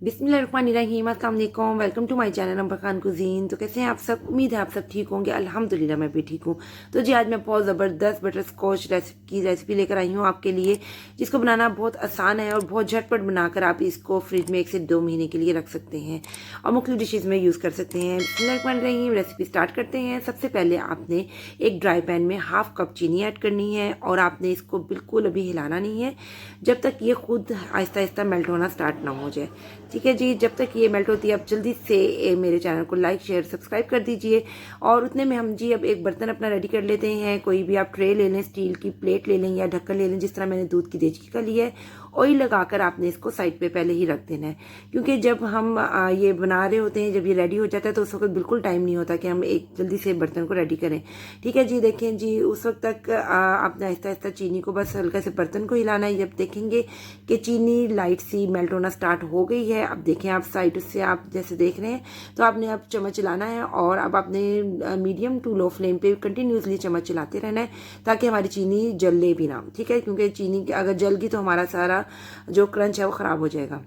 बिस्मिल्लाहिर्रहमानिर्रहीम, अस्सलाम वालेकुम। Welcome to my channel Ambar Khan cuisine. तो कैसे हैं आप सब? उम्मीद है आप सब ठीक होंगे। अल्हम्दुलिल्लाह मैं भी ठीक हूँ। तो जी आज मैं बहुत ज़बरदस्त बटर स्कॉच की रेसिपी लेकर आई हूँ आपके लिए, जिसको बनाना बहुत आसान है और बहुत झटपट बनाकर आप इसको फ्रिज में 1 से 2 महीने के लिए रख सकते हैं और मुख्तलिफ डिशेज़ में यूज़ कर सकते हैं। बिस्मिल्लाहिर्रहमानिर्रहीम, रेसिपी स्टार्ट करते हैं। सबसे पहले आपने एक ड्राई पैन में हाफ कप चीनी ऐड करनी है और आपने इसको बिल्कुल अभी हिलाना नहीं है जब तक ये खुद आहिस्ता आहिस्ता मेल्ट होना स्टार्ट ना हो जाए। ठीक है जी, जब तक ये मेल्ट होती है आप जल्दी से मेरे चैनल को लाइक शेयर सब्सक्राइब कर दीजिए। और उतने में हम जी अब एक बर्तन अपना रेडी कर लेते हैं। कोई भी आप ट्रे ले लें, स्टील की प्लेट ले लें या ढक्कन ले लें, जिस तरह मैंने दूध की देचकी का लिया है। ऑयल लगाकर आपने इसको साइड पे पहले ही रख देना है, क्योंकि जब हम ये बना रहे होते हैं, जब ये रेडी हो जाता है तो उस वक्त बिल्कुल टाइम नहीं होता कि हम एक जल्दी से बर्तन को रेडी करें। ठीक है जी, देखें जी उस वक्त तक आपने आहिस्ता आहिस्ता चीनी को बस हल्का से बर्तन को हिलाना है। जब देखेंगे कि चीनी लाइट सी मेल्ट होना स्टार्ट हो गई है, अब देखें आप साइड से आप जैसे देख रहे हैं, तो आपने अब चम्मच चलाना है और अब आपने मीडियम टू लो फ्लेम पे कंटिन्यूसली चम्मच चलाते रहना है ताकि हमारी चीनी जले भी ना। ठीक है, क्योंकि चीनी अगर जल गई तो हमारा सारा जो क्रंच है वो ख़राब हो जाएगा।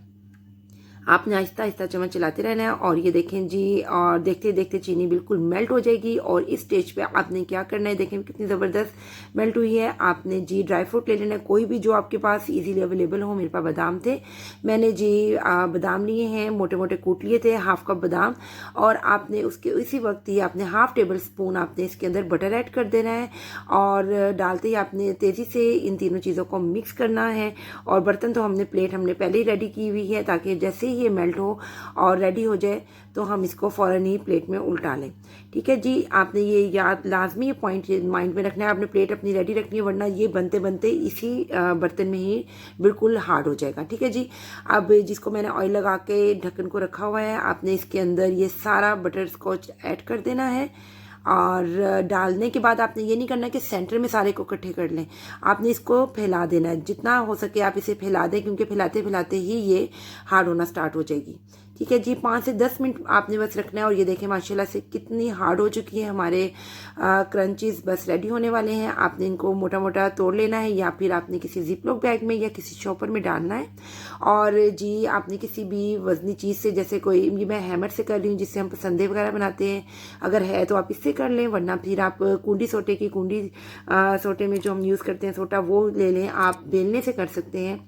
आपने आहिस्ता आहिस्ता चम्मच चलाते रहना है और ये देखें जी, और देखते देखते चीनी बिल्कुल मेल्ट हो जाएगी। और इस स्टेज पे आपने क्या करना है, देखें कितनी ज़बरदस्त मेल्ट हुई है। आपने जी ड्राई फ्रूट ले लेना है, कोई भी जो आपके पास इजीली अवेलेबल हो। मेरे पास बादाम थे, मैंने जी बादाम लिए हैं, मोटे मोटे कूट लिए थे, हाफ कप बादाम। और आपने उसके इसी वक्त ही आपने हाफ टेबल स्पून आपने इसके अंदर बटर ऐड कर देना है और डालते ही आपने तेज़ी से इन तीनों चीज़ों को मिक्स करना है। और बर्तन तो प्लेट हमने पहले ही रेडी की हुई है ताकि जैसे ये मेल्ट हो और रेडी हो जाए तो हम इसको फ़ौरन ही प्लेट में उल्टा लें। ठीक है जी, आपने ये याद लाजमी ये पॉइंट माइंड में रखना है। आपने प्लेट अपनी रेडी रखनी है, वरना ये बनते बनते इसी बर्तन में ही बिल्कुल हार्ड हो जाएगा। ठीक है जी, अब जिसको मैंने ऑयल लगा के ढक्कन को रखा हुआ है, आपने इसके अंदर ये सारा बटर स्कॉच ऐड कर देना है। और डालने के बाद आपने ये नहीं करना कि सेंटर में सारे को इकट्ठे कर लें, आपने इसको फैला देना है। जितना हो सके आप इसे फैला दें, क्योंकि फैलाते फैलाते ही ये हार्ड होना स्टार्ट हो जाएगी। ठीक है जी, 5 से 10 मिनट आपने बस रखना है। और ये देखें माशाल्लाह से कितनी हार्ड हो चुकी है हमारे क्रंचीज, बस रेडी होने वाले हैं। आपने इनको मोटा मोटा तोड़ लेना है या फिर आपने किसी जिपलॉक बैग में या किसी शॉपर में डालना है। और जी आपने किसी भी वजनी चीज़ से, जैसे कोई ये मैं हैमर से कर रही हूँ जिससे हम पसंदे वगैरह बनाते हैं, अगर है तो आप इससे कर लें, वरना फिर आप कुंडी सोटे की कुंडी सोटे में जो हम यूज़ करते हैं सोटा, वो ले लें। आप बेलने से कर सकते हैं।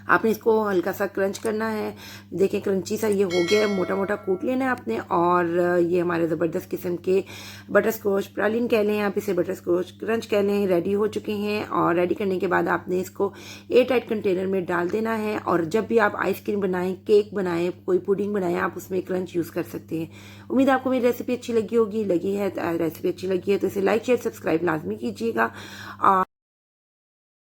आपने इसको हल्का सा क्रंच करना है। देखें क्रंची सा ये हो गया है, मोटा मोटा कूट लेना है आपने। और ये हमारे ज़बरदस्त किस्म के बटर स्कॉच प्रालिन कह लें, आप इसे बटर स्कॉच क्रंच कह लें, रेडी हो चुके हैं। और रेडी करने के बाद आपने इसको एयर टाइट कंटेनर में डाल देना है। और जब भी आप आइसक्रीम बनाएं, केक बनाएं, कोई पुडिंग बनाएं, आप उसमें क्रंच यूज़ कर सकते हैं। उम्मीद है आपको मेरी रेसिपी अच्छी लगी होगी। रेसिपी अच्छी लगी है तो इसे लाइक शेयर सब्सक्राइब लाजमी कीजिएगा। और